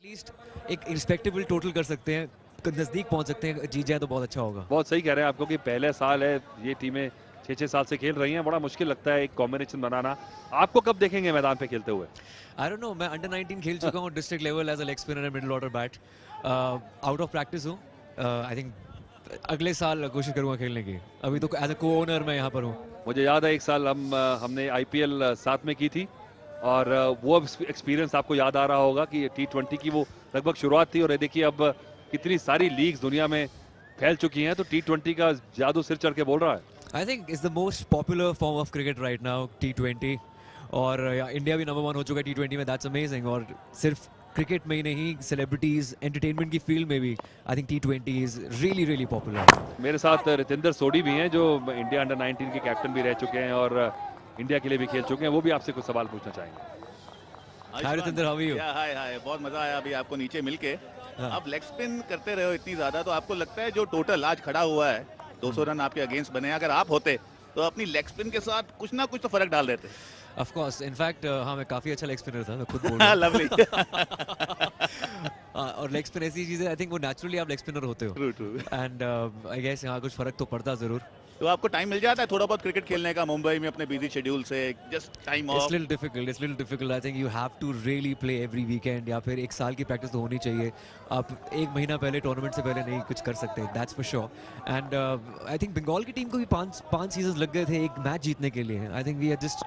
At least एक respectable total कर सकते हैं, नजदीक पहुंच सकते हैं, जीत जाए तो बहुत अच्छा होगा। बहुत सही कह रहे हैं आपको कि पहले साल है, ये टीमें 6-6 साल से खेल रही हैं, बड़ा मुश्किल लगता है एक कॉम्बिनेशन बनाना। आपको कब देखेंगे मैदान पे खेलते हुए? आई डोंट नो, मैं अंडर 19 खेल चुका हूँ district level as a leg spinner and middle order bat. Out of practice हूँ। आई थिंक अगले साल कोशिश करूंगा खेलने की। अभी तो एज अ को ओनर मैं यहाँ पर हूँ। मुझे याद है एक साल हमने आईपीएल साथ में की थी, और वो एक्सपीरियंस आपको याद आ रहा होगा कि T20 की वो लगभग शुरुआत थी, और ये देखिए अब कितनी सारी लीग्स दुनिया में फैल चुकी हैं, तो T20 का जादू सिर चढ़ के बोल रहा है। I think is the most popular form of cricket right now T20। और इंडिया भी नंबर 1 हो चुका है T20 में, दैट्स अमेजिंग। और सिर्फ क्रिकेट में ही नहीं, सेलिब्रिटीज एंटरटेनमेंट की फील्ड में भी I think T20 is really really popular. मेरे साथ रितेंद्र सोडी भी हैं, जो इंडिया अंडर 19 के कैप्टन भी रह चुके हैं और इंडिया के लिए भी खेल चुके हैं। वो भी आपसे कुछ सवाल पूछना चाहेंगे। हाय रितेंद्र, हाउ आर यू? हाय हाय, बहुत मजा आया अभी आपको नीचे मिलके। हाँ। आप लेग स्पिन करते रहे हो इतनी ज्यादा, तो आपको लगता है जो टोटल आज खड़ा हुआ है 200 रन आपके अगेंस्ट बने, अगर आप होते तो अपनी लेग स्पिन के साथ कुछ ना कुछ तो फर्क डाल देते? ऑफ कोर्स, इनफैक्ट हाँ, मैं काफी अच्छा लेग स्पिनर था, मैं खुद बोल रहा हूँ। लवली। और लेग स्पिन ऐसी चीज है, आई थिंक वो नेचुरली आप लेग स्पिनर होते हो। True true. And I guess यहाँ कुछ फर्क तो पड़ता जरूर। तो आपको टाइम मिल जाता है थोड़ा बहुत क्रिकेट खेलने का मुंबई में अपने बिजी शेड्यूल से? Just time of. It's little difficult. I think you have to really play every weekend, या फिर एक साल की प्रैक्टिस तो होनी चाहिए। आप एक महीना पहले टूर्नामेंट से पहले नहीं कुछ कर सकते, that's for sure. And I think Bengal की टीम को भी पांच सीजन लग गए थे एक मैच जीतने के लिए। I think we are just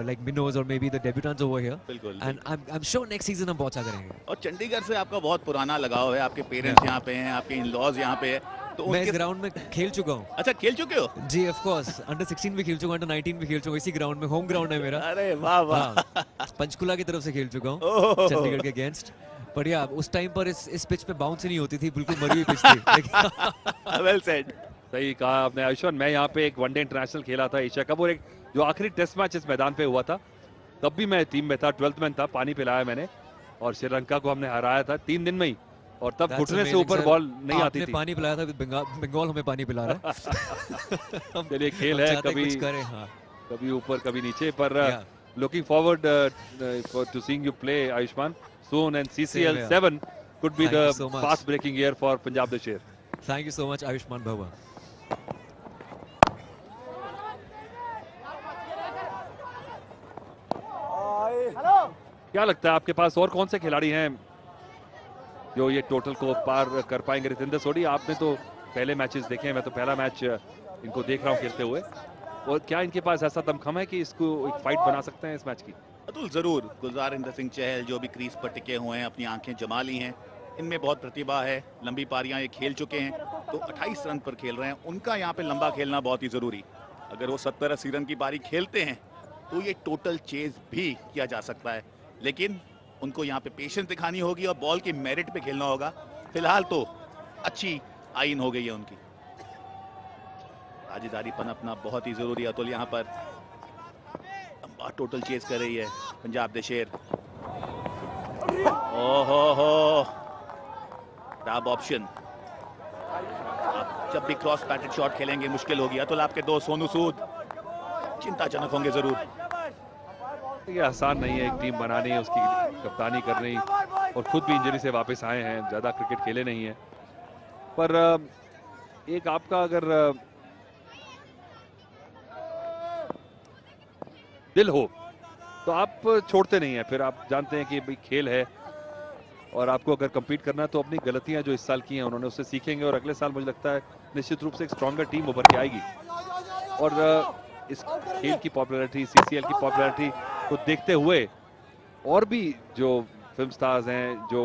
like minnows or maybe the debutants over here. बिल्कुल। And I'm sure next season हम बहुत अच्छा करेंगे। और चंडीगढ़ से आपका बहुत पुराना लगाव है, आपके पेरेंट्स यहाँ पे हैं, आपके इन-लॉज यहाँ पे है, तो मैं इस ग्राउंड में खेल चुका हूँ। अच्छा, खेल चुके हो? जी ऑफ कोर्स, अंडर 16 भी खेल चुका हूँ, अंडर 19 भी खेल चुका हूँ, इसी ग्राउंड में, होम ग्राउंड है मेरा। अरे वाह वाह। पंचकुला की तरफ से खेल चुका हूँ ओह। चंडीगढ़ के अगेंस्ट। पर या उस टाइम पर इस पिच पे बाउंस ही नहीं होती थी, बिल्कुल मरी हुई पिच थी। Well said. सही कहा आपने आयुष्मान। मैं यहाँ पे एक वनडे इंटरनेशनल खेला था एशिया कप, और एक जो आखिरी टेस्ट मैच इस मैदान पे हुआ था, तब भी मैं टीम में था, 12th मैन था। पानी पिलाया मैंने, और श्रीलंका को हमने हराया था 3 दिन में ही, और तब घुटने से ऊपर बॉल नहीं आती थी। पानी पिलाया था, बंगाल हमें पानी पिला रहा है। चलिए खेल है, कभी हाँ। कभी ऊपर कभी नीचे, पर looking forward to seeing you play Ayushman soon, and CCL 7 could be the fast breaking year for Punjab the Sher. Thank you so much Ayushman Bhava. क्या लगता है आपके पास और कौन से खिलाड़ी हैं जो ये टोटल को पार कर पाएंगे? रितेंद्र सोडी, आपने तो पहले मैचेस देखे हैं, मैं तो पहला मैच इनको देख रहा हूं खेलते हुए, और क्या इनके पास ऐसा दमखम है कि इसको एक फाइट बना सकते हैं इस मैच की? अतुल, जरूर। गुलजारिंदर सिंह चहल जो भी क्रीज पर टिके हुए हैं, अपनी आंखें जमा ली हैं, इनमें बहुत प्रतिभा है, लंबी पारियां ये खेल चुके हैं, तो 28 रन पर खेल रहे हैं, उनका यहाँ पे लंबा खेलना बहुत ही जरूरी। अगर वो 70-80 रन की पारी खेलते हैं तो ये टोटल चेज भी किया जा सकता है, लेकिन उनको यहाँ पे पेशेंस दिखानी होगी और बॉल की मेरिट पे खेलना होगा। फिलहाल तो अच्छी आइन हो गई है उनकी। साझेदारी पनपना बहुत ही जरूरी है अतुल। यहाँ पर लंबा टोटल चेज कर रही है पंजाब द शेर। ओहो, खराब ऑप्शन। आप जब भी क्रॉस पैटेड शॉट खेलेंगे मुश्किल होगी। अतुल, आपके दो सोनू सूद चिंताजनक होंगे जरूर। ये आसान नहीं है एक टीम बनानी, उसकी कप्तानी करनी, और खुद भी इंजरी से वापस आए हैं, ज्यादा क्रिकेट खेले नहीं है। पर एक आपका अगर दिल हो तो आप छोड़ते नहीं हैं, फिर आप जानते हैं कि भाई खेल है, और आपको अगर compete करना है तो अपनी गलतियां जो इस साल की हैं उन्होंने उससे सीखेंगे, और अगले साल मुझे लगता है निश्चित रूप से एक स्ट्रॉन्गर टीम उभर के आएगी। और इस खेल की पॉपुलैरिटी, CCL की पॉपुलैरिटी को देखते हुए और भी जो फिल्म स्टार्स हैं, जो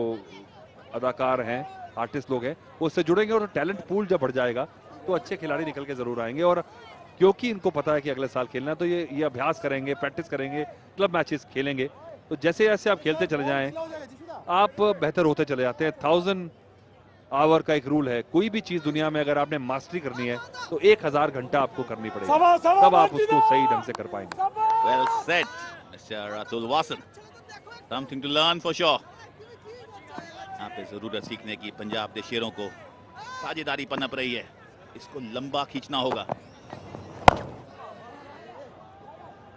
अदाकार हैं, आर्टिस्ट लोग हैं, वो उससे जुड़ेंगे, और टैलेंट पूल जब बढ़ जाएगा तो अच्छे खिलाड़ी निकल के जरूर आएंगे। और क्योंकि इनको पता है कि अगले साल खेलना है, तो ये अभ्यास करेंगे, प्रैक्टिस करेंगे, क्लब मैचेस खेलेंगे, तो जैसे जैसे आप खेलते चले जाएं आप बेहतर होते चले जाते हैं। 1000 आवर का एक रूल है, कोई भी चीज दुनिया में अगर आपने मास्टरी करनी है तो 1000 घंटा आपको करनी पड़ेगी, तब आप उसको सही ढंग से कर पाएंगे। Well said mister Atul Vasan, something to learn for sure. यहाँ पे जरूरत सीखने की पंजाब के शेरों को। साझेदारी पनप रही है, इसको लंबा खींचना होगा।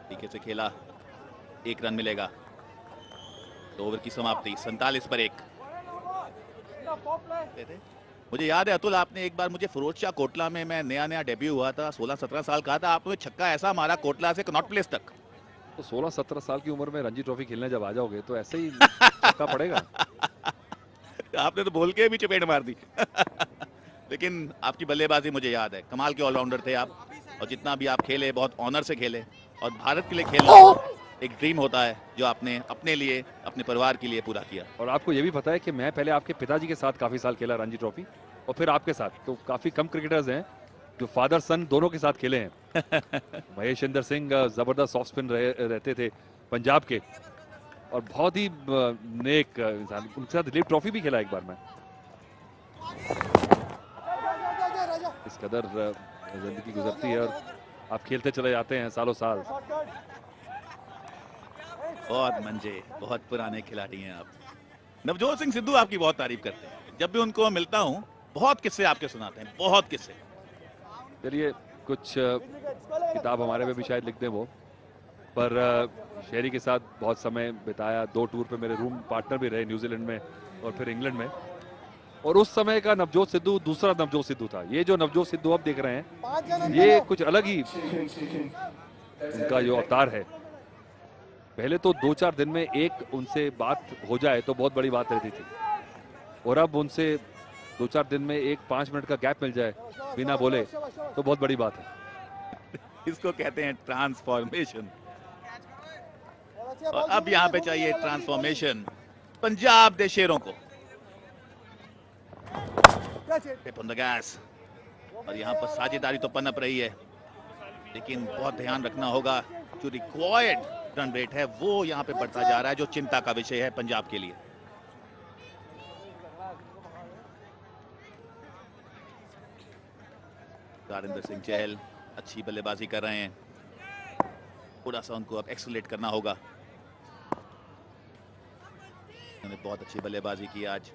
तरीके से खेला, 1 रन मिलेगा। तो ओवर की समाप्ति 47 पर 1। मुझे याद है अतुल, आपने एक बार मुझे फिरोजशाह कोटला में, मैं नया नया डेब्यू हुआ था, 16-17 साल का था, आपने छक्का ऐसा मारा कोटला से कनॉट प्लेस तक। तो 16-17 साल की उम्र में रणजी ट्रॉफी खेलने जब आ जाओगे तो ऐसे ही छक्का पड़ेगा। आपने तो बोल के भी चपेट मार दी। लेकिन आपकी बल्लेबाजी मुझे याद है, कमाल के ऑलराउंडर थे आप, और जितना भी आप खेले बहुत ऑनर से खेले, और भारत के लिए खेलना एक ड्रीम होता है जो आपने अपने लिए, अपने परिवार के लिए पूरा किया। और आपको ये भी पता है कि मैं पहले आपके पिताजी के साथ काफी साल खेला रणजी ट्रॉफी, और फिर आपके साथ, तो काफी कम क्रिकेटर्स हैं जो फादर सन दोनों के साथ खेले हैं। महेशिंदर सिंह जबरदस्त ऑफ स्पिन रहते थे पंजाब के, और बहुत ही नेक इंसान, उनके साथ दिलीप ट्रॉफी भी खेला एक बार मैं। इस कदर जिंदगी गुजरती है और आप खेलते चले जाते हैं सालों साल। बहुत मंजे, बहुत पुराने खिलाड़ी हैं आप। नवजोत सिंह सिद्धू आपकी बहुत तारीफ करते हैं, जब भी उनको मिलता हूं बहुत किस्से आपके सुनाते हैं, बहुत किस्से। चलिए कुछ किताब हमारे पे भी शायद लिख दें वो, पर शेरी के साथ बहुत समय बिताया, 2 टूर पे मेरे रूम पार्टनर भी रहे, न्यूजीलैंड में और फिर इंग्लैंड में, और उस समय का नवजोत सिद्धू दूसरा नवजोत सिद्धू था। ये जो नवजोत सिद्धू अब देख रहे हैं ये कुछ अलग ही उनका जो अवतार है। पहले तो 2-4 दिन में एक उनसे बात हो जाए तो बहुत बड़ी बात रहती थी, और अब उनसे 2-4 दिन में 1-5 मिनट का गैप मिल जाए बिना बोले तो बहुत बड़ी बात है। इसको कहते हैं ट्रांसफॉर्मेशन, और अब यहाँ पे चाहिए ट्रांसफॉर्मेशन पंजाब दे शेरों को। on the gas, और यहाँ पर साझेदारी तो पनप रही है, लेकिन बहुत ध्यान रखना होगा, जो रिक्वायर्ड रन रेट है वो यहाँ पे बढ़ता जा रहा है, जो चिंता का विषय है पंजाब के लिए। गुरदारिंदर सिंह चहल अच्छी बल्लेबाजी कर रहे हैं, थोड़ा सा उनको अब एक्सेलरेट करना होगा। उन्होंने बहुत अच्छी बल्लेबाजी की आज।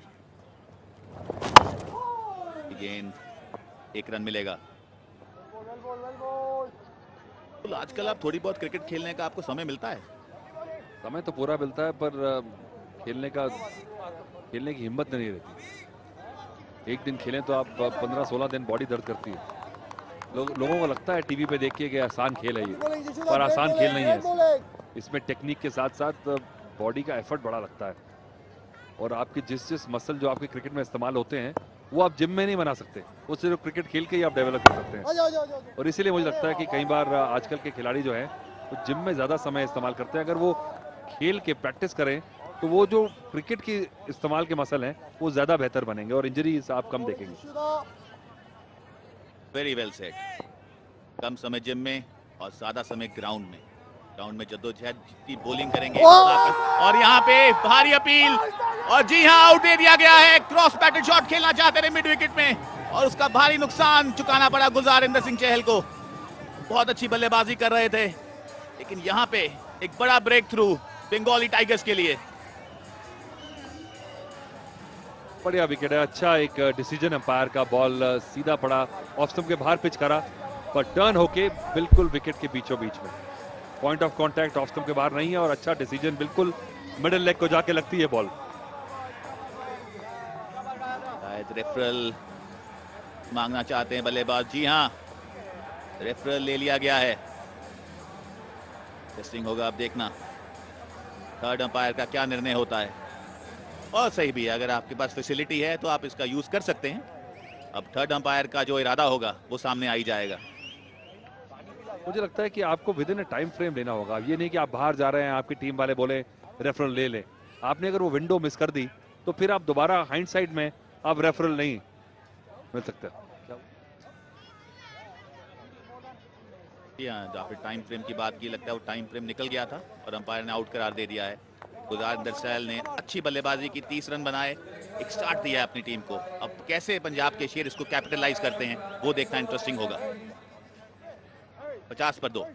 गेंद, 1 रन मिलेगा। तो आजकल आप थोड़ी बहुत क्रिकेट खेलने का आपको समय मिलता है? समय तो पूरा मिलता है, पर खेलने की हिम्मत नहीं रहती। एक दिन खेलें तो आप 15-16 दिन बॉडी दर्द करती है। लोगों को लगता है टीवी पे देख के कि आसान खेल है ये, पर आसान खेल नहीं है। इसमें टेक्निक के साथ साथ बॉडी का एफर्ट बड़ा लगता है, और आपके जिस मसल जो आपके क्रिकेट में इस्तेमाल होते हैं वो आप जिम में नहीं बना सकते, वो सिर्फ क्रिकेट खेल के ही आप डेवलप कर सकते हैं। और इसीलिए मुझे लगता है कि कई बार आजकल के खिलाड़ी जो हैं वो जिम में ज़्यादा समय इस्तेमाल करते हैं। अगर वो खेल के प्रैक्टिस करें तो वो जो क्रिकेट के इस्तेमाल के मसल हैं वो ज़्यादा बेहतर बनेंगे, और इंजरीज आप कम देखेंगे। Very well said. कम समय जिम में और ज्यादा समय ग्राउंड में। ग्राउंड में जद्दोजहद, जितनी बॉलिंग करेंगे, और यहाँ पे भारी अपील, और जी हाँ आउट दे दिया गया है। क्रॉस पैटर्न शॉट खेलना चाहते थे मिड विकेट में, और उसका भारी नुकसान चुकाना पड़ा गुरदारिंदर सिंह चहल को। बहुत अच्छी बल्लेबाजी कर रहे थे, लेकिन यहाँ पे एक बड़ा ब्रेक थ्रू बंगाली टाइगर्स के लिए। बढ़िया विकेट है, अच्छा एक डिसीजन अंपायर का, बॉल सीधा पड़ा, ऑफ स्टंप के बाहर पिच करा, पर टर्न होके बिल्कुल विकेट के बीचों बीच में, point of contact off stump के बाहर नहीं है, और अच्छा डिसीजन, बिल्कुल मिडिल लेग को जाके लगती है बॉल। रेफरल मांगना चाहते हैं बल्लेबाज, जी हाँ रेफरल ले लिया गया है। टेस्टिंग होगा, अब देखना थर्ड अंपायर का क्या निर्णय होता है, और सही भी है, अगर आपके पास फैसिलिटी है तो आप इसका यूज कर सकते हैं। अब थर्ड अंपायर का जो इरादा होगा वो सामने आ ही जाएगा। मुझे लगता है कि आपको विद इन टाइम फ्रेम लेना होगा, ये नहीं कि आप बाहर जा रहे हैं, आपकी टीम वाले बोले रेफरल ले ले, आपने अगर वो विंडो मिस कर दी तो फिर आप दोबारा हाइंडसाइड में आप रेफरल नहीं मिल सकता। जहाँ पे टाइम फ्रेम की बात की, लगता है वो टाइम फ्रेम निकल गया था और अंपायर ने आउट करार दे दिया है। गुरदारिंदर चहल ने अच्छी बल्लेबाजी की, 30 रन बनाए, एक स्टार्ट दिया है अपनी टीम को। अब कैसे पंजाब के शेर इसको कैपिटलाइज करते हैं वो देखना इंटरेस्टिंग होगा। 50 पर 2।